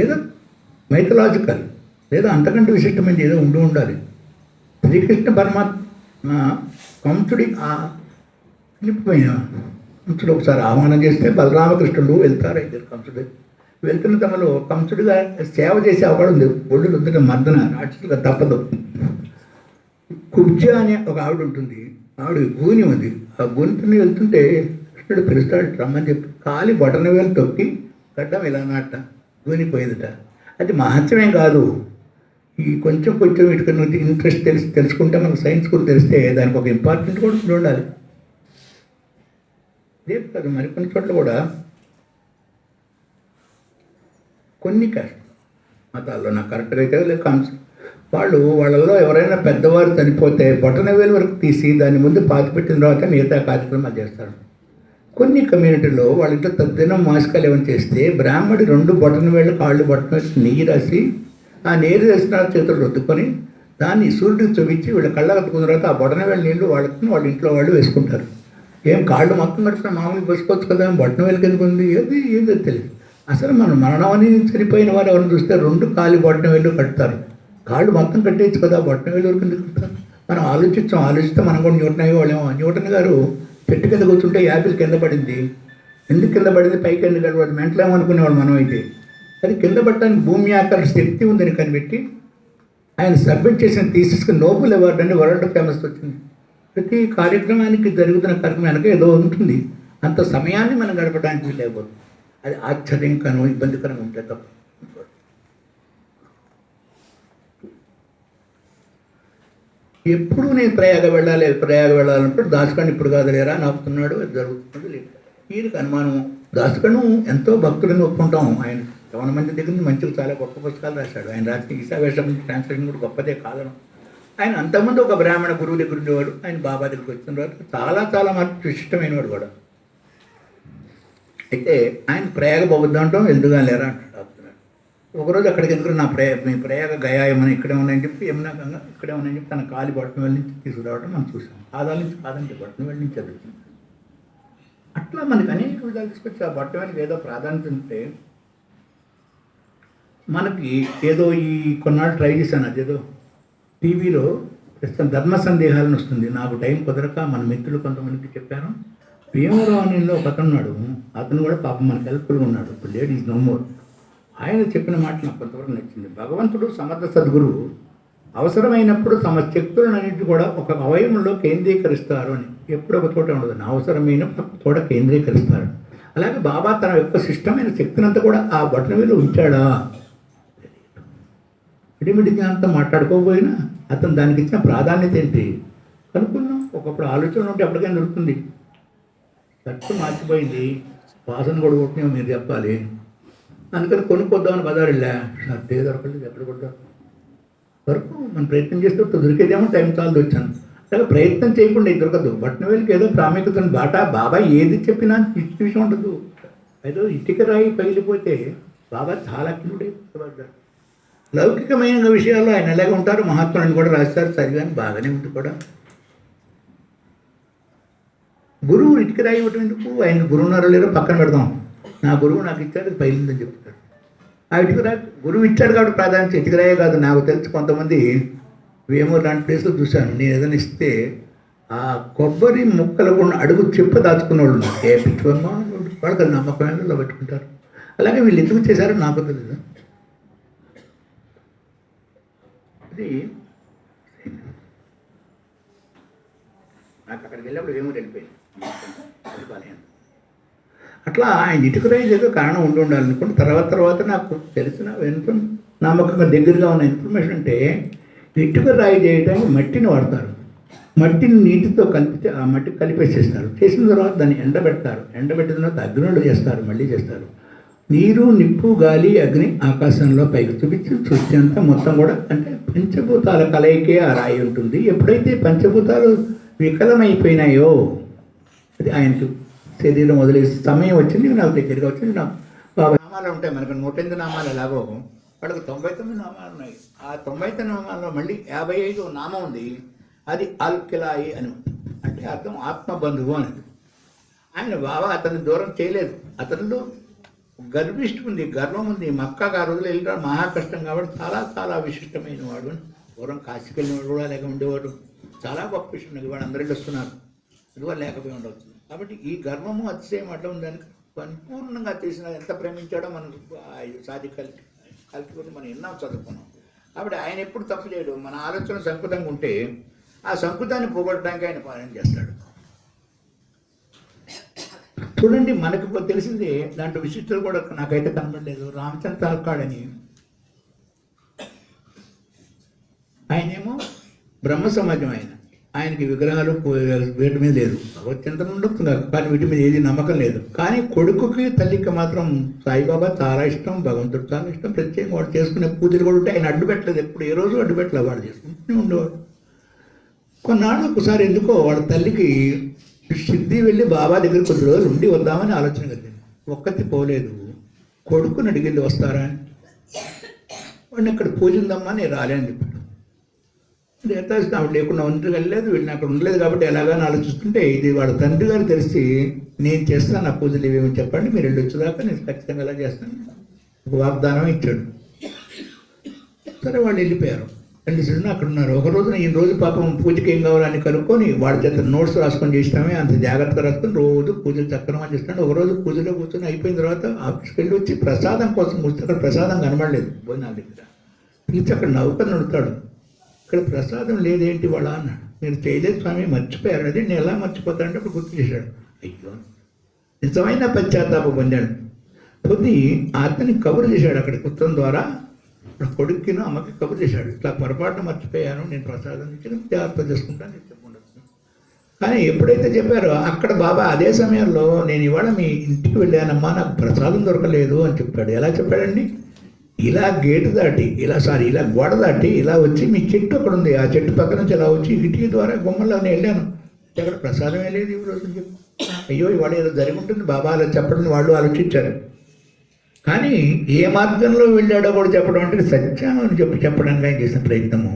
ఏదో మైథలాజికల్ లేదా అంతకంటే విశిష్టమైనది ఏదో ఉండాలి. శ్రీకృష్ణ పరమాత్మ కంసుడి నింపిపోయిన కంసుడు ఒకసారి ఆహ్వానం చేస్తే బలరామకృష్ణుడు వెళ్తారు. అయితే కంసుడు వెళ్తున్న తమలో కంసుడిగా సేవ చేసే అవకాశం ఉంది. ఒళ్ళు రుద్దిన మర్దన రాక్షసులుగా తప్పదు. కుబ్జ అనే ఒక ఆవిడ ఉంటుంది. ఆవిడ గూని ఉంది. ఆ గూనితోని వెళ్తుంటే కృష్ణుడు పిలుస్తాడు రమ్మని చెప్పి కాలి బొటన వేలు తొక్కి గడ్డం ఇలా నాట గూనిపోయిందట. అది మహత్యమేం కాదు. ఈ కొంచెం వీటికి ఇంట్రెస్ట్ తెలుసుకుంటే మనకు సైన్స్ కూడా తెలిస్తే దానికి ఒక ఇంపార్టెంట్ కూడా ఉండాలి. ఇదే కాదు మరికొన్ని చోట్ల కూడా కొన్ని మతాల్లో నాకు కరెక్ట్గా అయితే లేదు కాన్సెప్ట్ వాళ్ళలో ఎవరైనా పెద్దవారు చనిపోతే బొటన వేలు వరకు తీసి దాని ముందు పాతిపెట్టిన తర్వాత మిగతా కార్యక్రమాలు చేస్తారు. కొన్ని కమ్యూనిటీలో వాళ్ళ ఇంట్లో తద్దినం మాసికాలు ఏమైనా చేస్తే బ్రాహ్మడి 2 బొటన వేళ్ళు కాళ్ళు బొటన వేసి నెయ్యి రాసి ఆ నీరు వేసిన చేతులు రుద్దుకొని దాన్ని సూర్యుడికి చూపించి వీళ్ళ కళ్ళ కట్టుకున్న తర్వాత ఆ బొటన వేళ్ళ నీళ్ళు వాళ్ళ ఇంట్లో వాళ్ళు వేసుకుంటారు. ఏం కాళ్ళు మొత్తం కట్టుకుని మామూలుగా వేసుకోవచ్చు కదా, బొటన వేలకి ఎందుకు ఉంది ఏదో తెలియదు. అసలు మనం మరణం అని చనిపోయిన వారు ఎవరిని చూస్తే 2 కాలి బొటన వేళ్ళు కట్టుతారు. కాళ్ళు మొత్తం కట్టేయచ్చు కదా, బొటన వేలు వరకు ఎందుకు కడతారు? మనం ఆలోచిస్తే మనం కూడా న్యూటన్ గారు చెట్టు కింద కూర్చుంటే యాపిల్ కింద పడింది. ఎందుకు కింద పడింది, పైకి ఎందుకు కనబడి మెంటలేమనుకునేవాడు మనం అయితే. అది కింద పడటానికి భూమి ఆకార శక్తి ఉందని కనిపెట్టి ఆయన సబ్మిట్ చేసిన థీసిస్కి నోబెల్ అవార్డు అని వరల్డ్ ఫేమస్ వచ్చింది. ప్రతి కార్యక్రమానికి జరుగుతున్న కార్యక్రమానికి ఏదో ఉంటుంది. అంత సమయాన్ని మనం గడపడానికి లేకపోతే అది ఆశ్చర్యంకరం ఇబ్బందికరంగా ఉంటే తప్ప. ఎప్పుడు నేను ప్రయాగ వెళ్ళాలన్నప్పుడు దాసుకణ్ ఇప్పుడు కాదు లేరా నాపుతున్నాడు, అది జరుగుతుంది లేదు. ఈయనకి అనుమానం. దాసుకణ్ ఎంతో భక్తుడిని ఒప్పుకుంటాం. ఆయన 50 మంది దగ్గర నుంచి మంచిగా చాలా గొప్ప పుస్తకాలు రాశాడు. ఆయన రాసిన ఈశావేశం ట్రాన్స్లేషన్ కూడా గొప్పదే కాదను. ఆయన అంతకుముందు ఒక బ్రాహ్మణ గురువు దగ్గర ఉండేవాడు. ఆయన బాబా దగ్గరికి వచ్చిన తర్వాత చాలా మార్పు విశిష్టమైనవాడు కూడా. అయితే ఆయన ప్రయాగ బౌద్ధంటాం ఎందుగా లేరా అంటాడు. ఒకరోజు అక్కడికి ఎందుకు మీ ప్రయాగ గయాయమని ఇక్కడే ఉన్నాయని చెప్పి యమునా గంగా ఇక్కడే ఉన్నాయని చెప్పి తన కాలి బొట్టన వెళ్ళి నుంచి తీసుకురావడం మనం చూసాం. ఆదాల నుంచి కాదంటే బొట్టన వెళ్ళి నుంచి చదువుతుంది. అట్లా మనకి అనేక విధాలు తీసుకొచ్చి ఆ బొట్టన వెళ్ళి ఏదో ప్రాధాన్యత ఉంటే మనకి ఏదో ఈ కొన్నాళ్ళు ట్రై చేశాను. అదేదో టీవీలో ప్రస్తుతం ధర్మ సందేహాలను వస్తుంది. నాకు టైం కుదరక మన మిత్రులు కొంతమందికి చెప్పాను. భీమరావునిలో ఒక అతను ఉన్నాడు. అతను కూడా పాపం మనకు హెల్ప్ఫుల్గా ఉన్నాడు. ఇప్పుడు లేడీ ఈజ్ నో మోర్. ఆయన చెప్పిన మాట నాకు కొంతవరకు నచ్చింది. భగవంతుడు సమర్థ సద్గురువు అవసరమైనప్పుడు తమ శక్తులన్నింటి కూడా ఒక అవయవంలో కేంద్రీకరిస్తారు అని. ఎప్పుడు ఒక చోట ఉండదు, అవసరమైన చోట కేంద్రీకరిస్తారు. అలాగే బాబా తన యొక్క శిష్టమైన శక్తినంతా కూడా ఆ బొటనవేలు ఉంచాడా? ఇడిమిడి జ్ఞానంతో మాట్లాడుకోకపోయినా అతను దానికి ఇచ్చిన ప్రాధాన్యత ఏంటి కనుక్కున్నాం. ఒకప్పుడు ఆలోచన ఉంటే ఎప్పటికైనా దొరుకుతుంది. ఖర్చు మార్చిపోయింది, వాసన కూడా కొట్టినా మీరు చెప్పాలి. అందుకని కొనుక్కొద్దామని బజారు వెళ్ళా. షర్టే దొరకలేదు, ఎక్కడ కొడతారు వరకు మనం ప్రయత్నం చేస్తే దొరికేదేమో టైం చాలు వచ్చాను. అలాగే ప్రయత్నం చేయకుండా ఇది దొరకదు. బొటనవేలుకి ఏదో ప్రాముఖ్యత బాబా ఏది చెప్పినా విషయం ఉండదు. ఏదో ఇటుక రాయి పగిలిపోతే బాబా చాలా కిందుడే పడ్డారు. లౌకికమైన విషయాల్లో ఆయన ఎలాగ ఉంటారు, మహాత్ములను కూడా రాస్తారు. సరిగాని బాగానే ఉంది కూడా. గురువు ఇటుక రాయి ఇవ్వటం ఎందుకు? ఆయన గురువున్నారో లేరో పక్కన పెడదాం. నా గురువు నాకు ఇచ్చాడు, అది పైలిందని చెప్తాడు. ఆ ఇటుక రాయి గురువు ఇచ్చాడు కాబట్టి ప్రాధాన్యత. ఇటుక రాయే కాదు, నాకు తెలిసి కొంతమంది వేమూరు లాంటి ప్లేస్లో చూశాను. నేను ఏదైనా ఇస్తే ఆ కొబ్బరి ముక్కలు కూడా అడుగు చెప్ప దాచుకున్న వాళ్ళు ఉన్నారు. ఏ పిచ్చివమ్మా వాళ్ళకి అది నమ్మకమైన పెట్టుకుంటారు. అలాగే వీళ్ళు ఎందుకు చేశారో నాకు తెలియదు. అది నాకు అక్కడికి వెళ్ళినప్పుడు వేమూరు వెళ్ళిపోయింది. అట్లా ఆయన ఇటుక రాయి ఏదో కారణం ఉండాలనుకుంటే తర్వాత నాకు తెలిసిన నమ్మకంగా దగ్గరగా ఉన్న ఇన్ఫర్మేషన్ అంటే ఇటుక రాయి చేయడానికి మట్టిని వాడతారు. మట్టిని నీటితో కలిపితే ఆ మట్టి కలిపేసేస్తారు. చేసిన తర్వాత దాన్ని ఎండబెడతారు. ఎండబెట్టిన తర్వాత అగ్నిలో చేస్తారు, మళ్ళీ చేస్తారు. నీరు, నిప్పు, గాలి, అగ్ని ఆకాశంలో పైకి చూపించి సృష్టి అంతా మొత్తం కూడా అంటే పంచభూతాల కలయికే ఆ రాయి ఉంటుంది. ఎప్పుడైతే పంచభూతాలు వికలమైపోయినాయో అది ఆయనకు శరీరం వదిలేసి సమయం వచ్చింది. నాకు దగ్గరగా వచ్చింది. నాకు బాబా నామాలు ఉంటాయి మనకు 108 నామాలు. ఎలాగో వాళ్ళకి 99 నామాలు ఉన్నాయి. ఆ 99 నామాల్లో మళ్ళీ 55 నామం ఉంది. అది అల్కిలాయి అని, అంటే అర్థం ఆత్మబంధువు అని. ఆయన బాబా అతన్ని దూరం చేయలేదు. అతనిలో గర్విష్ఠం ఉంది, గర్వం ఉంది. మక్కాకు ఆ రోజులు వెళ్ళడం మహా కష్టం కాబట్టి చాలా చాలా విశిష్టమైన వాడు. పూర్వం కాశీకి వెళ్ళినవాడు కూడా లేక ఉండేవాడు. చాలా గొప్ప విషయం. ఇవాడు అందరికీ వస్తున్నారు, ఇదివల్ల లేకపోయి ఉండవచ్చు. కాబట్టి ఈ గర్వము అతిశయం అట్లా ఉందానికి సంపూర్ణంగా తెలిసిన ఎంత ప్రేమించాడో మనకు సాది కలిసి మనం ఎన్నో చదువుకున్నాం. కాబట్టి ఆయన ఎప్పుడు తప్పు చేయడు. మన ఆలోచన సంకుతంగా ఉంటే ఆ సంకుతాన్ని పోగొట్టడానికి ఆయన పాలన చేస్తాడు. చూడండి, మనకు తెలిసింది దాంట్లో విశిష్టలు కూడా నాకైతే కనబడలేదు. రామచంద్ర తాల్కాడని ఆయనేమో బ్రహ్మ సమాజం. ఆయనకి విగ్రహాలు వీటి మీద లేదు, భగవత్చింతన ఉండొచ్చు కానీ వీటి మీద ఏది నమ్మకం లేదు. కానీ కొడుకుకి తల్లికి మాత్రం సాయిబాబా చాలా ఇష్టం, భగవంతుడు చాలా ఇష్టం. ప్రత్యేకంగా వాడు చేసుకునే పూజలు కూడా ఉంటే ఆయన అడ్డు పెట్టలేదు, ఎప్పుడు ఏ రోజు అడ్డు పెట్టలేదు. వాడు చేసుకుంటూనే ఉండేవాడు. కొన్నాళ్ళు ఒకసారి ఎందుకో వాళ్ళ తల్లికి సిద్ధి వెళ్ళి బాబా దగ్గర కొద్ది రోజులు ఉండి వద్దామని ఆలోచన కలిగింది. ఒక్కటి పోలేదు. కొడుకుని అడిగింది వస్తారా అని. వాడిని అక్కడ పూజ ఉందమ్మా, నేను రాలేని చెప్పాడు. యథాస్థ ఆవిడ లేకుండా ఒంటరి వెళ్ళలేదు, వీళ్ళని అక్కడ ఉండలేదు. కాబట్టి ఎలాగని ఆలోచిస్తుంటే ఇది వాళ్ళ తండ్రి గారు తెలిసి, నేను చేస్తాను నా పూజలు ఇవేమో చెప్పండి, మీరు వెళ్ళి వచ్చేదాకా నేను ఖచ్చితంగా ఎలా చేస్తాను ఒక వాగ్దానం ఇచ్చాడు. సరే వాళ్ళు వెళ్ళిపోయారు. వెళ్ళి అక్కడ ఉన్నారు. ఒక రోజున ఈ రోజు పాపం పూజకి ఏం కావాలని కనుక్కొని వాడి చేత నోట్స్ రాసుకొని చేసినామే, అంత జాగ్రత్తగా రాసుకొని రోజు పూజలు చక్రమని చేస్తున్నాడు. ఒక రోజు పూజలో కూర్చొని అయిపోయిన తర్వాత ఆఫీస్కి వెళ్ళి వచ్చి ప్రసాదం కోసం కూర్చొని అక్కడ ప్రసాదం కనబడలేదు. భోజనాల దగ్గర పిలిచి అక్కడ నవ్వుకొని నడుతాడు. ఇక్కడ ప్రసాదం లేదేంటి వాళ్ళ అన్నాడు. మీరు చేయలేదు స్వామి, మర్చిపోయారు. అది నేను ఎలా మర్చిపోతానంటే అప్పుడు గుర్తు చేశాడు. అయ్యో, నిజమైన పశ్చాత్తాపం పొందాడు. పొంది అతన్ని కబురు చేశాడు. అక్కడ కుత్రం ద్వారా కొడుకును అమ్మకి కబురు చేశాడు. ఇట్లా పొరపాటున మర్చిపోయాను, నేను ప్రసాదం ఇచ్చి జాగ్రత్త చేసుకుంటాను చెప్పకుండా. కానీ ఎప్పుడైతే చెప్పారో అక్కడ బాబా అదే సమయంలో నేను ఇవాళ మీ ఇంటికి వెళ్ళానమ్మా, నాకు ప్రసాదం దొరకలేదు అని చెప్పాడు. ఎలా చెప్పాడండి? ఇలా గేటు దాటి ఇలా గోడ దాటి ఇలా వచ్చి మీ చెట్టు అక్కడ ఉంది, ఆ చెట్టు పక్క నుంచి ఇలా వచ్చి కిటికీ ద్వారా గుమ్మల్లో నేను వెళ్ళాను, అక్కడ ప్రసాదం వెళ్ళేది ఈ రోజు చెప్పి. అయ్యో ఇవాళ ఏదో జరిగి ఉంటుంది బాబా అలా చెప్పడం వాళ్ళు ఆలోచించారు. కానీ ఏ మార్గంలో వెళ్ళాడో కూడా చెప్పడం అంటే సత్యం అని చెప్పడానికి ఆయన చేసిన ప్రయత్నము.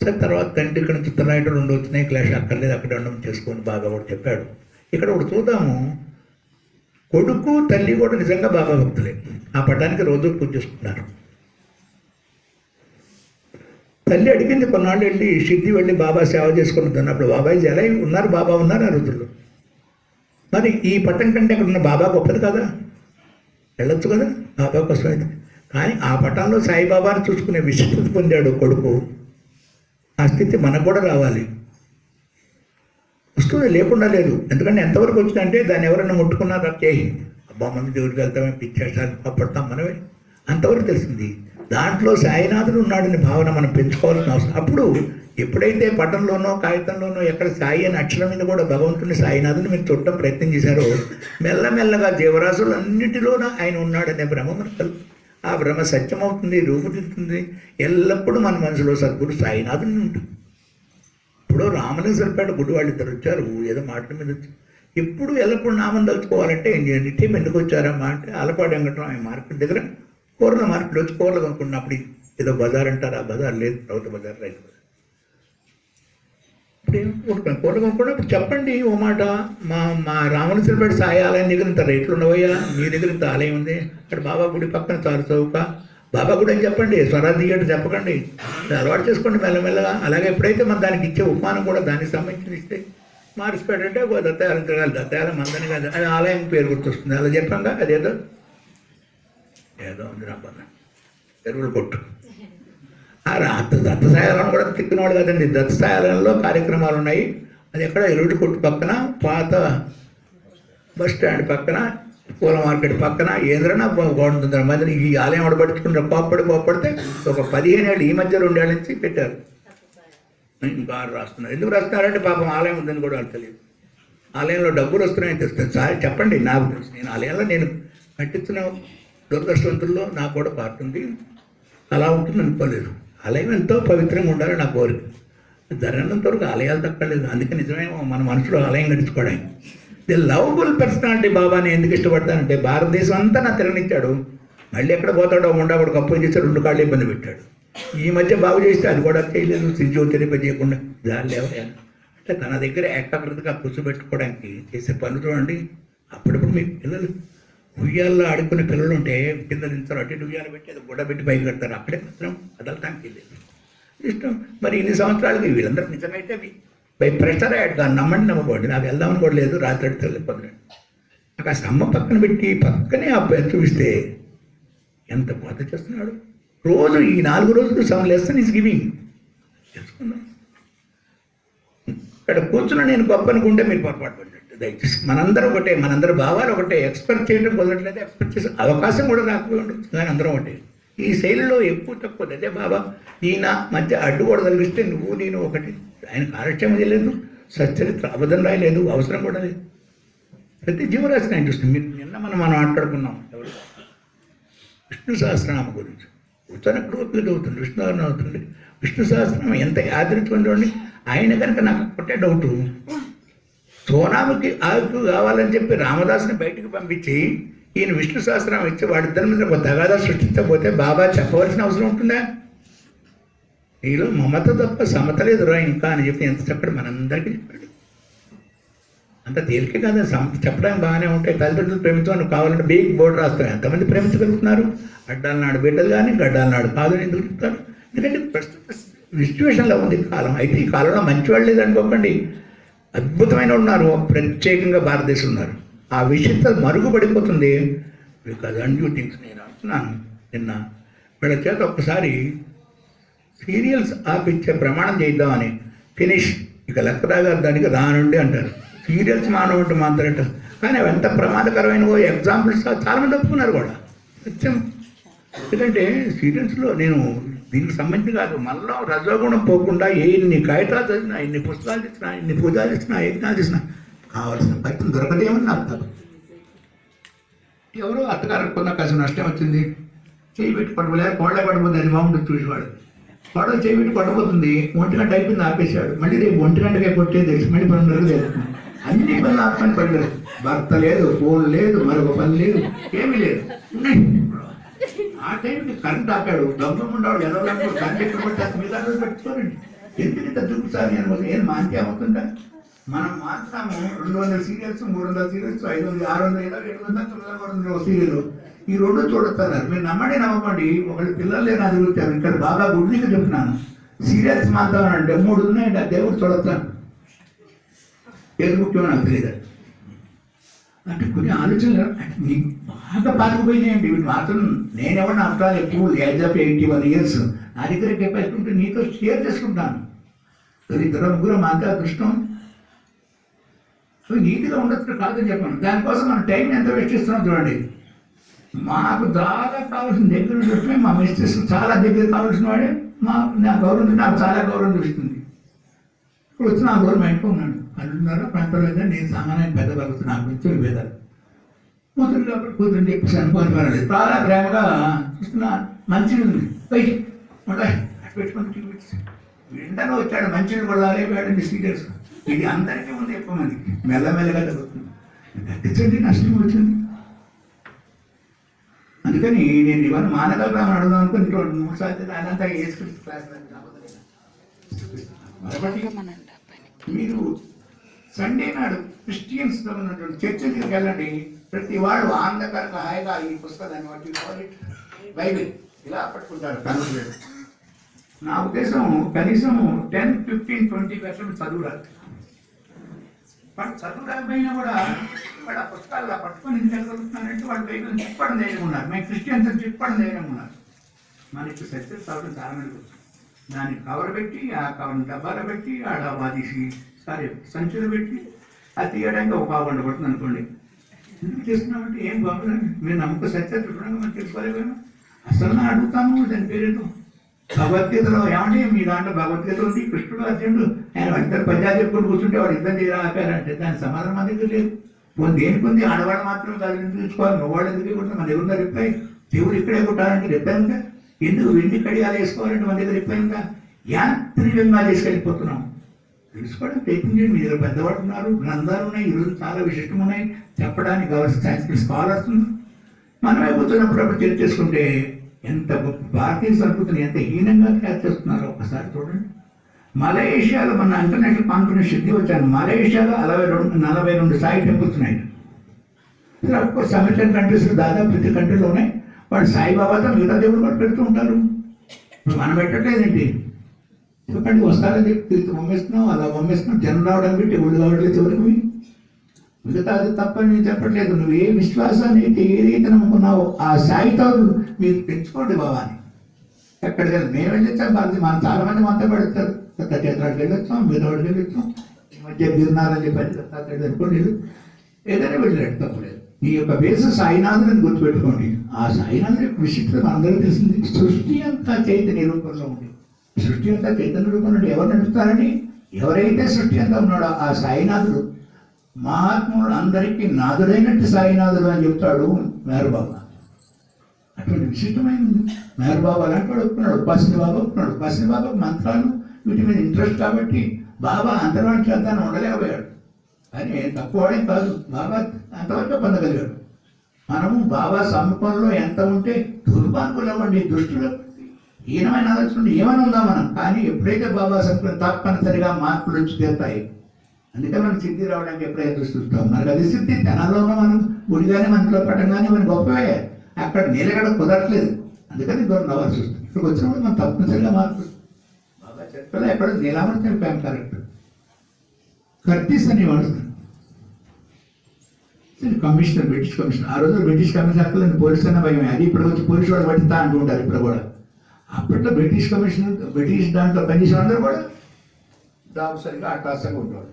సరే తర్వాత తండ్రి ఇక్కడ నుంచి రాయడం 2 వచ్చినాయి, క్లాష్ అక్కర్లేదు, అక్కడ ఉండడం చేసుకొని బాగా కూడా చెప్పాడు. ఇక్కడ ఒకటి చూద్దాము. కొడుకు తల్లి కూడా నిజంగా బాబా భక్తులే. ఆ పటానికి రోజు పూజ చేసుకున్నారు. తల్లి అడిగింది కొన్నాళ్ళు వెళ్ళి సిద్ధి వెళ్ళి బాబా సేవ చేసుకుని అప్పుడు బాబాజీ ఎలా ఉన్నారు, బాబా ఉన్నారు ఆ రోజుల్లో. మరి ఈ పట్టం కంటే అక్కడ ఉన్న బాబా గొప్పది కదా, వెళ్ళొచ్చు కదా బాబా కోసం అయితే. కానీ ఆ పట్టంలో సాయిబాబాని చూసుకునే విశిష్టత పొందాడు కొడుకు. ఆ స్థితి మనకు కూడా రావాలి. వస్తుంది, లేకుండా లేదు. ఎందుకంటే ఎంతవరకు వచ్చిందంటే దాన్ని ఎవరైనా ముట్టుకున్నారా చేయి, అబ్బా మంది దేవుడికి వెళ్తామే, పిచ్చేస్తాను పడతాం మనమే, అంతవరకు తెలిసింది. దాంట్లో సాయినాథుడు ఉన్నాడని భావన మనం పెంచుకోవాల్సిన అవసరం. అప్పుడు ఎప్పుడైతే పటంలోనో కాగితంలోనో ఎక్కడ సాయి అని అక్షరం మీద కూడా భగవంతుని సాయినాథుని మీరు చూడటం ప్రయత్నం చేశారో మెల్లమెల్లగా జీవరాశులు అన్నిటిలోనూ ఆయన ఉన్నాడనే భ్రమ మనకు, ఆ భ్రమ సత్యమవుతుంది, రూపుదిద్దుతుంది. ఎల్లప్పుడూ మన మనసులో సద్గురు సాయినాథుని ఉంటుంది. ఇప్పుడు రామలింగేశ్వరపేట గుడి వాళ్ళు ఇద్దరు వచ్చారు, ఏదో మాటల మీద వచ్చి ఎప్పుడు ఎల్లప్పుడు నామం తలుచుకోవాలంటే ఏం చేయండి, టీం ఎందుకు వచ్చారమ్మా అంటే ఆలపాడు వెంకటరావు ఆయన మార్కెట్ దగ్గర కూరల మార్కెట్ వచ్చి కూరలు కొనుక్కున్నప్పుడు ఏదో బజార్ అంటారు, ఆ బజార్ లేదు, ప్రభుత్వ బజార్, రైతు బజార్. ఇప్పుడు ఏం కొనుక్కున్నాను, కూరలు కొనుక్కున్నప్పుడు చెప్పండి ఓ మాట, మా రామలింగేశ్వరపేట సాయి ఆలయం దగ్గర ఇంత రేట్లు ఉండవయ్యా, మీ దగ్గర ఇంత ఆలయం ఉంది, అక్కడ బాబా గుడి పక్కన చాలు చౌక బాబా గుడి అని చెప్పండి, స్వరాజ్ థియేటర్ చెప్పకండి, అలవాటు చేసుకోండి మెల్లమెల్లగా. అలాగే ఎప్పుడైతే మనం దానికి ఇచ్చే ఉపమానం కూడా దానికి సంబంధించి ఇస్తే మార్చిపోయాడంటే ఒక దత్తాయాలం తిరగాలి, దత్తాయాలం మందని కాదు, అది ఆలయం పేరు గుర్తొస్తుంది. అలా చెప్పాక అదేదో ఏదో ఉంది రాబా ఎరువులు కొట్టు. దత్తసాయాలను కూడా తిక్కినవాడు కదండి. దత్తసాయాలంలో కార్యక్రమాలు ఉన్నాయి. అది ఎక్కడ ఎరువులు కొట్టు పక్కన, పాత బస్ స్టాండ్ పక్కన, పూల మార్కెట్ పక్కన ఏదైనా బాగుంటుంది. మంది ఈ ఆలయం అడబడుచుకుంటారు, కోప్పడితే ఒక 15 ఏళ్ళు ఈ మధ్య 2 ఏళ్ళ నుంచి పెట్టారు. ఇంకా రాస్తున్నారు. ఎందుకు రాస్తున్నారంటే పాపం ఆలయం ఉందని కూడా వాళ్ళకి తెలియదు. ఆలయంలో డబ్బులు వస్తున్నాయని తెలుస్తుంది. సార్ చెప్పండి, నాకు తెలుసు, నేను ఆలయంలో నేను కట్టించిన దురదృష్టవంతుల్లో నాకు కూడా పార్ట్ ఉంది, అలా ఉంటుంది అనుకోలేదు. ఆలయం ఎంతో పవిత్రంగా ఉండాలి నా కోరిక. జరిగినంత వరకు ఆలయాలు తక్కలేదు. అందుకే నిజమే మన మనసులో ఆలయం కట్టించుకోవడానికి. ది లవబుల్ పర్సనాలిటీ బాబాని ఎందుకు ఇష్టపడతానంటే భారతదేశం అంతా నా తిరగనిచ్చాడు, మళ్ళీ ఎక్కడ పోతాడో ఉండకూడదు, కప్పు చేసి 2 కాళ్ళు ఇబ్బంది పెట్టాడు. ఈ మధ్య బాగు చేస్తే అది కూడా చేయలేదు, శ్రీజ్యోతిరిపై చేయకుండా దాని ఎవరైనా అంటే తన దగ్గర ఏకాగ్రతగా కూర్చోబెట్టుకోవడానికి చేసే పనులు చూడండి. అప్పుడప్పుడు మీ పిల్లలు ఉయ్యాల్లో ఆడుకునే పిల్లలు ఉంటే కింద దించారు, అటు ఇటు ఉయ్యాల పెట్టి అది గుడ్డ పెట్టి పైకి కడతారు, అక్కడే మాత్రం కదలటానికి వెళ్ళేది ఇష్టం. మరి ఇన్ని సంవత్సరాలకి వీళ్ళందరూ నిజమైతే బై ప్రెషర్ యాడ్ దాన్ని నమ్మండి నమ్మకూడదు. నాకు వెళ్దామని కూడా లేదు, రాత్రి అడితే వెళ్ళిపోతున్నాడు. నాకు ఆ స్తంభం పక్కన పెట్టి పక్కనే ఆ పేరు చూపిస్తే ఎంత బాధ చేస్తున్నాడు. రోజు ఈ 4 రోజులు సమ్ లెసన్ ఈజ్ గివింగ్ తెలుసుకున్నాం. ఇక్కడ కూర్చున్న నేను గొప్ప అనుకుంటే మీరు పొరపాటు పడినట్టు. దయచేసి మనందరం ఒకటే, మనందరి భావాలు ఒకటే. ఎక్స్పెక్ట్ చేయడం కుదరట్లేదు, ఎక్స్పెక్ట్ చేసే అవకాశం కూడా రాకపోయి ఉండొచ్చు, కానీ అందరం ఒకటే. ఈ శైలిలో ఎక్కువ తక్కువ అదే బాబా ఈయన మధ్య అడ్డు కూడా తగిలిస్తే నువ్వు నేను ఒకటి. ఆయన కాలక్షేమం చేయలేదు, సచ్చరిత్ర అబద్ధం రాయలేదు, అవసరం కూడా లేదు. ప్రతి జీవరాశిని ఆయన చూస్తుంది. మీరు నిన్న మనం మాట్లాడుకున్నాం ఎవరు విష్ణు సహస్రనామం గురించి. ఉత్తరక్కడ ఓపిక అవుతుంది, విష్ణునారాయణ అవుతుంది. విష్ణు సహస్రనామం ఎంత యాదృత్వం చూడండి. ఆయన కనుక నాకు ఒకటే డౌటు, సోనాముకి ఆకు కావాలని చెప్పి రామదాసుని బయటికి పంపించి ఈయన విష్ణు సహస్రనామం ఇచ్చి వాడిద్దరి మీద ఒక తగాదా సృష్టించకపోతే బాబా చెప్పవలసిన అవసరం ఉంటుందా? నీలో మమత తప్ప సమత లేదురా ఇంకా అని చెప్పి ఎంత చెప్పడం మనందరికీ చెప్పాడు. అంత తేలికే కదా సమత చెప్పడానికి బాగానే ఉంటాయి. తల్లిదండ్రులు ప్రేమించు కావాలంటే బిగ్ బోర్డు రాస్తాం. ఎంతమంది ప్రేమించగలుగుతున్నారు? అడ్డాల నాడు బిడ్డలు కానీ గడ్డాల నాడు కాదని ఎందుకు చెప్తారు? ఎందుకంటే ప్రస్తుత సిచ్యువేషన్లో ఉంది కాలం. అయితే ఈ కాలంలో మంచివాళ్ళు లేదనుకోకండి, అద్భుతమైన ఉన్నారు, ప్రత్యేకంగా భారతదేశం ఉన్నారు. ఆ విషయంతో మరుగుపడిపోతుంది. బికాజ్ అన్యూ థింగ్స్ నేను అంటున్నాను. నిన్న వీళ్ళ చేత ఒక్కసారి సీరియల్స్ ఆపిచ్చే ప్రమాణం చేద్దామని ఫినిష్. ఇక లెక్కరా గారు దానికి రానుండి అంటారు. సీరియల్స్ మానవంటే మాత్రట. కానీ అవి ఎంత ప్రమాదకరమైన ఎగ్జాంపుల్స్ చాలామంది ఒప్పుకున్నారు కూడా. సత్యం. ఎందుకంటే సీరియల్స్లో నేను దీనికి సంబంధించి కాదు, మనలో రజోగుణం పోకుండా ఎన్ని కాగితాలు చదివినా, ఎన్ని పుస్తకాలు తెచ్చినా, ఎన్ని పూజలు ఇచ్చినా, యజ్ఞాలు చేసినా కావాల్సిన ఫలితం దొరకదేమని నాకు కాదు. ఎవరో అత్తగారికి కొన్న కాసిన నష్టం వచ్చింది, చేయి పెట్టి పడవలే కోళ్ళ పడిపోతుంది, అది బాగుంటుంది చూసేవాడు. కోడలు చేయి పెట్టి పడిపోతుంది, 1 గంట అయిపోయింది ఆపేశాడు. మళ్ళీ రేపు 1 గంటకే కొట్టే తెలిసి మళ్ళీ 12 లేదు. అన్ని పనులు ఆత్మని పడలేదు. భర్త లేదు, ఫోన్ లేదు, మరొక పని లేదు, ఏమీ లేదు. ఆ టైంకి కరెంట్ ఆపాడు. దొంగ ఉండవాడు ఎదవలంటూ కరెంట్ ఎక్కడ పట్టి మీద పెట్టుకోరండి. ఎందుకు ఇంత చూపుతారు అనుకోండి. ఏం మాంతి అవుతుందా? మనం మాత్రము 200 సీరియల్స్, 300 సీరియల్స్, 500, 600, 700, 900 సీరియల్ ఈ 2 చూడతారు. మీరు నమ్మండి నమ్మకండి, ఒకళ్ళు పిల్లలు లేని అది వచ్చారు. ఇక్కడ బాగా గుడ్డిగా చెప్తున్నాను. సీరియల్స్ మాత్రమంటే 3 ఉన్నాయండి. ఆ దేవుడు చూడతాను, ఏది ముఖ్యమో నాకు తెలియదు. అంటే కొన్ని ఆలోచనలు నీకు బాగా పాతుకుపోయినాయండి. వీటి మాత్రం నేనెవరిని అర్థాలు ఎక్కువ ఏజ్ ఆఫ్ 81 years నా దగ్గర కెపాసిటీ ఉంటే నీతో షేర్ చేసుకుంటాను. 2 ముగ్గురు మాతో అదృష్టం. నీట్గా ఉండొచ్చు కాదని చెప్పాను. దానికోసం మనం టైం ఎంత వేస్ట్ చేస్తున్నాం చూడండి. మాకు చాలా కావాల్సిన దగ్గర చూస్తే మా మిస్టర్స్ చాలా దగ్గర కావాల్సిన వాడే నా గౌరవం, నాకు చాలా గౌరవం చూస్తుంది. ఇప్పుడు వచ్చి నా గౌరవం మా ఇంట్లో ఉన్నాడు. అంటున్నారా ప్రాంతంలో నేను సామాన్యం పెద్ద భగవత్ నాకు నుంచి విభేదాలు కూతురు కాబట్టి కూతురు చెప్పేసి అనుకోని పర్వాలేదు. చాలా ప్రేమగా చూస్తున్నా. మంచిగా ఉంది పైకి పెట్టుకుని వెంటనే వచ్చాడు. మంచిగా కొడాలి వేడండి సీరియల్స్. ఇది అందరికీ ఉంది, ఎక్కువ మందికి మెల్లమెల్లగా జరుగుతుంది. గట్టించండి, నష్టం వచ్చింది. అందుకని నేను ఇవన్నీ మానగలరామని అడుగుదాం అనుకుని 2-3 సార్లు ఆయనంతా ఏసుక్రీస్తు క్లాస్ మీరు సండే నాడు క్రిస్టియన్స్తో ఉన్నటువంటి చర్చ దగ్గరికి వెళ్ళండి. ప్రతి వాడు ఆనందకరంగా హాయిగా ఈ పుస్తకాన్ని బట్టి బైబిల్ ఇలా పట్టుకుంటారు. కనుగొలేదు. నా ఉద్దేశం కనీసం 10, 15, 20% చదువు రాదు. చదువు రాకపోయినా కూడా వాడు ఆ పుస్తకాలు పట్టుకొని ఇంటి చదువుతున్నారంటే వాళ్ళు బైబిల్ చెప్పడం ధైర్యం ఉన్నారు. మేము క్రిస్టియన్స్ చెప్పడం ధైర్యం ఉన్నారు. మనకి సక్సెస్ చదవడం చాలా మంది వస్తుంది. దానికి కవర్ పెట్టి, ఆ కవర్ని డబ్బాలో పెట్టి, ఆ డబ్బా తీసి సంచులు పెట్టి అది తీయడానికి ఒక 1 గంట పడుతుంది అనుకోండి. ఎందుకు చేస్తున్నామంటే ఏం బాగుందండి. మీరు నమ్మక సత్యాలు చూడడానికి మనం తెలుసుకోలేము. అసలు నా అడుగుతాము దాని పేరేంటో. భగవద్గీతలో ఏమంటే మీ దాంట్లో భగవద్గీత ఉంది, కృష్ణుడు అర్జునుడు ఆయన ఇద్దరు పద్యాలు చెప్పుకొని కూర్చుంటే వాడు యుద్ధం చేయాలి ఆపారంటే దాని సమాధానం మన దగ్గర లేదు. కొన్ని దేనికి ఉంది, ఆడవాళ్ళు మాత్రం దాన్ని చూసుకోవాలి, మగవాళ్ళు ఎందుకు కూడా మన దగ్గర రిప్లై. దేవుడు ఇక్కడే కొట్టాలంటే రిప్లై ఉందా? ఎందుకు వెండి కడియాలు వేసుకోవాలంటే మన దగ్గర రిప్లై ఉందా? యాంత్రికంగా తీసుకెళ్ళిపోతున్నాం. తెలుసుకోవడం ప్రయత్నం చేయండి. మీ దగ్గర పెద్దవాడు ఉన్నారు, గ్రంథాలు ఉన్నాయి, ఈరోజు చాలా విశిష్టం ఉన్నాయి, చెప్పడానికి కావాల్సిన సైన్స్ స్కాలర్స్ ఉన్నారు. మనమే కూర్చున్నప్పుడు అప్పుడు చర్చ చేసుకుంటే ఎంత గొప్ప భారతీయ సంస్కృతిని ఎంత హీనంగా తయారు చేస్తున్నారో ఒకసారి చూడండి. మలేషియాలో మన ఇంటర్నేషనల్ కాన్ఫరెన్స్ సిద్ధి వచ్చాను. మలేషియాలో 42 సాయి టెంపుల్స్ ఉన్నాయి. అఫ్కోర్స్ అమెరికన్ కంట్రీస్లో దాదాపు ప్రతి కంట్రీలో ఉన్నాయి. వాళ్ళు సాయిబాబాతో మిగతా దేవుడు కూడా పెడుతూ ఉంటారు. ఇప్పుడు మనం పెట్టట్లేదండి. ఎందుకంటే వస్తారని చెప్పి పంపిస్తున్నాం, అలా పంపిస్తున్నాం. జనం రావడానికి దేవుడు కావట్లేదు చివరికి. మిగతా అది తప్పని నేను చెప్పట్లేదు. నువ్వు ఏ విశ్వాసాన్ని అయితే ఏదైతే నమ్ముకున్నావో ఆ సాయితో మీరు పెంచుకోండి బాబాని. ఎక్కడికి వెళ్ళి మేము వెళ్ళొచ్చాం, మన చాలా మంది మనతో పెడతారు. క్షేత్రానికి వెళ్ళొచ్చాం, బీదవాడికి వెళ్ళొచ్చాం, ఈ మధ్య గిరినారని చెప్పి అనుకోండి. ఏదైనా వెళ్ళాడు తప్పలేదు. ఈ యొక్క బేస్ సాయినాథుని గుర్తుపెట్టుకోండి. ఆ సాయినాథుని యొక్క విశిష్టత మనందరికీ తెలిసింది. సృష్టి అంతా చైతన్య రూపంలో ఉంది. సృష్టి అంతా చైతన్య రూపంలో ఎవరు నడుస్తారని, ఎవరైతే సృష్టి అంతా ఉన్నాడో ఆ సాయినాథుడు మహాత్ముడు అందరికీ నాథుడైనట్టు సాయినాథుడు అని చెప్తాడు మేరబాబా. అటువంటి విశిష్టమైనది. మేరబాబా అలాంటి వాడు ఒప్పుకున్నాడు. ఉపాసని బాబా ఒప్పుకున్నాడు. ఉపాసని బాబా మంత్రాలు వీటి మీద ఇంట్రెస్ట్ కాబట్టి బాబా అంతర్వాణి చేద్దాన్ని ఉండలేకపోయాడు. అని తక్కువడే కాదు, బాబా అంతవరకు పొందగలిగాడు. మనము బాబా సమ్ముఖంలో ఎంత ఉంటే దుర్మార్గులమండి, దుష్టులు, హీనమైన ఆలోచన ఏమైనా ఉందా మనం. కానీ ఎప్పుడైతే బాబా సమ్ముఖం తప్పనిసరిగా మార్పులు వచ్చి తీరుతాయి. అందుకే మనం సిద్ధి రావడానికి ఎప్పుడైతే చూస్తాం. మనకు అది సిద్ధి తెనాల్లో ఉన్న మనం గుడిగానే మనలో పట్టంగానే మన గొప్పవే. అక్కడ నీలగడ కుదరట్లేదు, అందుకని దూరం రావాల్సి వస్తుంది. ఇక్కడికి వచ్చినప్పుడు మనం తప్పనిసరిగా మార్పు. బాబా చెప్పలే ఎక్కడ నీలామని చెప్పాము. కరెక్ట్. కర్తీస్ అనేవాడు కమిషనర్, బ్రిటిష్ కమిషనర్. ఆ రోజు బ్రిటిష్ కమిషనర్ పోలీస్ అన్న భయం. అది ఇప్పుడు వచ్చి పోలీసు వాడు పట్టిస్తా అంటుంటారు ఇప్పుడు కూడా. అప్పట్లో బ్రిటిష్ కమిషనర్, బ్రిటిష్ దాంట్లో పనిచేసిన అందరూ కూడా దాబసరిగా అటాసంగా ఉండేవాడు.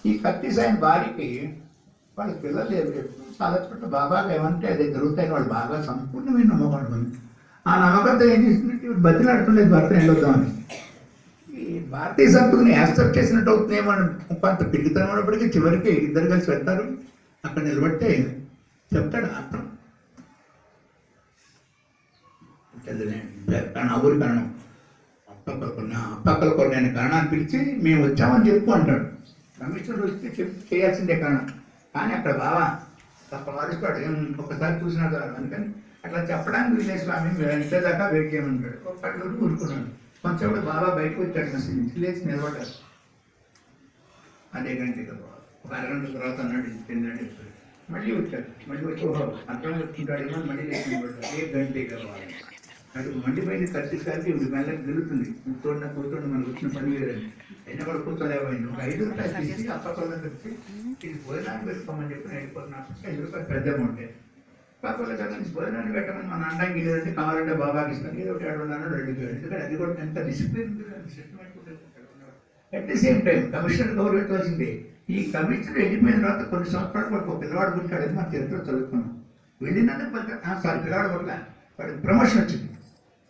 ఈ కర్తీస్ ఆయన భార్యకి వాళ్ళ పిల్లలు లేరు. చాలా చోట్ల బాబాగా ఏమంటే అది జరుగుతాయని వాళ్ళు బాగా సంపూర్ణమైన నమ్మకం ఉంది. ఆ నమ్మకంతో ఏం చేస్తుంటే బతిలాడుతుండేది భర్త వెళ్ళొద్దామని. ఈ భారతీయ సంస్కృతిని యాక్సెప్ట్ చేసినట్టు అవుతుందేమో కొంత పిల్లితనం ఉన్నప్పటికీ చివరికి ఇద్దరు కలిసి వెళ్తారు. అక్కడ నిలబడితే చెప్తాడు అర్థం ఊరి కారణం అప్పక్కల కొరకైన కారణాన్ని పిలిచి మేము వచ్చామని చెప్పు అంటాడు. కమిషనర్ వస్తే చేయాల్సిందే కారణం. కానీ అక్కడ బాబా తప్ప వారిస్తాడు. ఒక్కసారి చూసినాడు అందుకని అట్లా చెప్పడానికి వీలే స్వామి ఇంతేదాకా వెయిట్ చేయమంటాడు. ఒక్కటి ఊరుకున్నాడు. కొంచెం కూడా బాబా బయటకు వచ్చాడు. నుంచి లేచి నిలబడ్డాడు. అదే గంట ఒక అరగంట తర్వాత అన్నాడు తిందండి. మళ్ళీ వచ్చాడు. మళ్ళీ వచ్చి అర్థం వచ్చుకుంటాడేమో మళ్ళీ లేచి నిలబడ్డాడు. ఏ గంటే కలవాలి అది మండిపోయింది. కర్తీసారికి ఇప్పుడు మెల్లకి గెలుతుంది. కూర్చోండి మనకు వచ్చిన పని వేరండి. అయినా కూడా కూర్చోలేకపోయింది. ఒక 5 రూపాయలు తీసి అప్పట్లో కలిసి ఇది భోజనాన్ని పెట్టుకోమని చెప్పి వెళ్ళిపోతున్నాను. 5 రూపాయలు పెద్ద అమౌంటే. పాపలో కదా భోజనాన్ని పెట్టమని మన అండానికి లేదంటే కావాలంటే బాబాకి ఇస్తాను. ఏదో ఒకటి అడుగున్నాను రెడీ. ఎందుకంటే అది కూడా ఎంత discipline at the same time commissioner గౌరవించవలసిందే. ఈ కమిషనర్ వెళ్ళిపోయిన తర్వాత కొన్ని సంవత్సరాలు వాడికి ఒక పిల్లవాడు పుట్టాడని మన చరిత్ర చదువుకున్నాం. వెళ్ళినాక పిల్లవాడు పట్ల వాడికి ప్రమోషన్ వచ్చింది.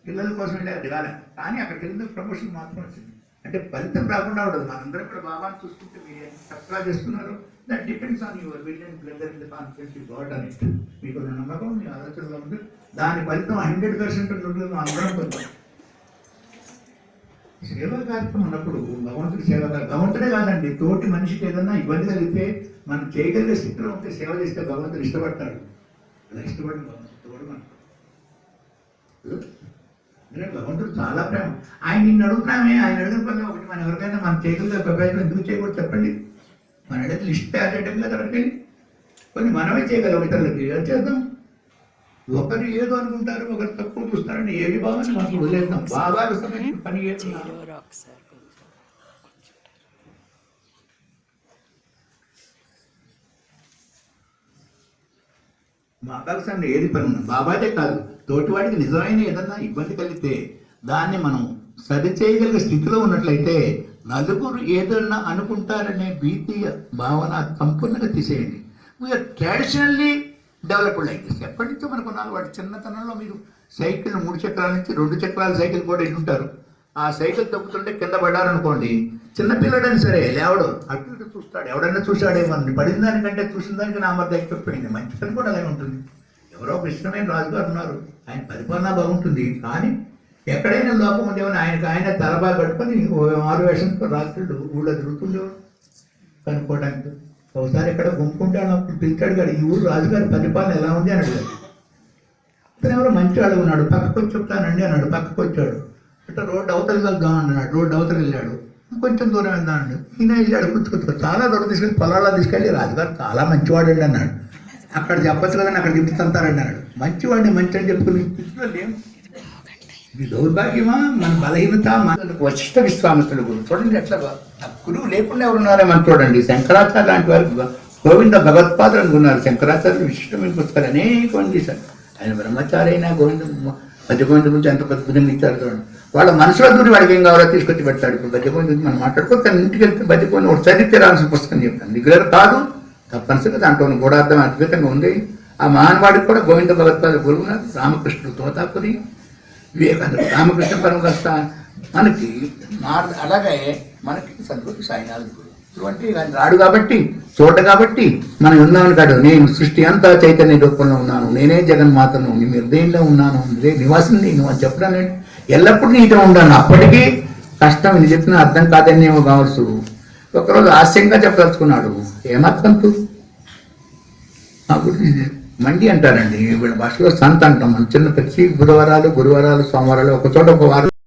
పిల్లల కోసం వెళ్ళి అది కాలే. కానీ అక్కడికి వెళ్ళిన ప్రమోషన్ మాత్రం వచ్చింది. అంటే ఫలితం రాకుండా ఉండదు. మనందరం కూడా బాబాని చూసుకుంటే మీరు ఎంత చక్కగా చేస్తున్నారు. That depends on your will and blender in the confidence you got అని. మీకు నమ్మకం మీ ఆలోచనలో ఉంది. దాని ఫలితం 100% ఉంటుంది. అందరం పొందాం. సేవా కార్యక్రమం ఉన్నప్పుడు భగవంతుడి సేవ భగవంతుడే కాదండి, తోటి మనిషికి ఏదన్నా ఇబ్బంది కలిగితే మనం చేయగలిగే స్థితిలో ఉంటే సేవ చేస్తే భగవంతుడు ఇష్టపడతాడు. అలా ఇష్టపడిన భగవంతుడు మనకు భగవంతుడు చాలా ప్రేమ. ఆయన నిన్ను అడుగుతున్నామే, ఆయన అడిగిన పని ఒకటి మనం ఎవరికైనా మనం చేయగలిగే ప్రయత్నం ఎందుకు చేయకూడదు చెప్పండి. మన అడిగితే లిస్ట్ తయారు చేయడం కదా ఎవరికైనా. కొన్ని మనమే చేయగలం, ఇతరులకి ఏం చేద్దాం. ఒకరు ఏదో అనుకుంటారు, ఒకరు తక్కువ చూస్తారని ఏది బాగానే మనకు వదిలేద్దాం. బాగా ఇష్టమైన పని చేస్తున్నారు. బాబాకి సార్ ఏది పని ఉన్నా బాబాదే కాదు, తోటివాడికి నిజమైన ఏదన్నా ఇబ్బంది కలిగితే దాన్ని మనం సరిచేయగలిగే స్థితిలో ఉన్నట్లయితే నలుగురు ఏదన్నా అనుకుంటారనే భీతీయ భావన సంపూర్ణంగా తీసేయండి. We are traditionally developed like this. ఎప్పటి నుంచో మనకున్నారు. వాటి చిన్నతనంలో మీరు సైకిల్ 3 చక్రాల నుంచి 2 చక్రాల సైకిల్ కూడా వెళ్ళుంటారు. ఆ సైకిల్ తొక్కుతుంటే కింద పడ్డారనుకోండి, చిన్నపిల్లడని సరే లేవడు, అటు ఇటు చూస్తాడు. ఎవడన్నా చూశాడేమో, పడిన దానికంటే చూసిన దానికి నా మధ్య ఎక్కువైపోయింది. మంచి పని కూడా అలాగే ఉంటుంది. ఎవరో ఒక ఇష్టమైన రాజుగారు ఉన్నారు, ఆయన పరిపాలన బాగుంటుంది. కానీ ఎక్కడైనా లోపం ఉండేవని ఆయన తలబా కట్టుకొని 6 వేషంతో రాత్రులు ఊళ్ళో తిరుగుతుండేవాడు కనుక్కోవడానికి. ఒకసారి ఎక్కడ గుంపుకుంటే అప్పుడు పిలిచాడు కాదు, ఈ ఊరు రాజుగారి పరిపాలన ఎలా ఉంది అని అడిగాడు. అతను ఎవరో మంచి అడుగున్నాడు. పక్కకు వచ్చి చెప్తానండి అన్నాడు. పక్కకు వచ్చాడు. అంటే రోడ్డు అవతలకి వెళ్దాం అన్నాడు. రోడ్డు అవతల వెళ్ళాడు. కొంచెం దూరం వెళ్దాం అన్నాడు. ఈయన వెళ్ళాడు. కూర్చుకొచ్చుకో చాలా దూరం తీసుకెళ్ళి పొలాల్లో తీసుకెళ్ళి రాజుగారు చాలా మంచివాడండి అన్నాడు. అక్కడ చెప్పచ్చు కదని అక్కడ చెప్తుంటారండి అన్నాడు. మంచివాడిని మంచి అని చెప్పుకుని స్థితిలో లేము. ఇది దౌర్భాగ్యమా, మన బలహీనత. మన వశిష్ఠ విశ్వామిత్రుడు గురు చూడండి ఎట్లా గురువు లేకుండా ఎవరున్నారో మనం చూడండి. శంకరాచార్య లాంటి వారు గోవింద భగవత్పాదులు అనుకున్నారు. శంకరాచార్యులు విశిష్టమైన పుస్తకాలు అనేకమంది తీశారు. ఆయన బ్రహ్మచారి అయినా గోవింద గురించి ఎంత పెద్ద ఇచ్చారు చూడండి. వాళ్ళ మనసులో దూరి వాడికి ఏం కావాలో తీసుకొచ్చి పెడతాడు. ఇప్పుడు బద్దెగోవింద గురించి మనం మాట్లాడుకో, తన ఇంటికి వెళ్తే బద్దెగోవింద ఒక చదివితే రాల్సిన పుస్తకం చెప్తాను. రెగ్యులర్ కాదు, తప్పనిసరిగా దాంట్లో గూఢార్థం అద్భుతంగా ఉంది. ఆ మహానువాడికి కూడా గోవింద భగవత్పాద గురువున్నారు. రామకృష్ణుడు తోతాపురి, వివేకానంద రామకృష్ణ పరమహంస, మనకి అలాగే మనకి సద్గురు సాయినాథ్ గురు. ఇటువంటి రాడు కాబట్టి చోట కాబట్టి మనం ఉన్నామని కాదు. నేను సృష్టి అంతా చైతన్య రూపంలో ఉన్నాను, నేనే జగన్మాతను, నీ హృదయంలో ఉన్నాను, నివాసం నేను అని చెప్పడం. ఎల్లప్పుడూ నీతో ఉన్నాను. అప్పటికీ కష్టం ఇది చెప్పిన అర్థం కాదనేమో కావచ్చు. ఒకరోజు హాస్యంగా చెప్పదలుచుకున్నాడు. ఏమర్థంతు ఆ గురించి మండి అంటారండి, వీళ్ళ భాషలో సంత అంటాం. మన చిన్న ప్రతి గురువారాలు సోమవారాలు ఒక చోట ఒక వారం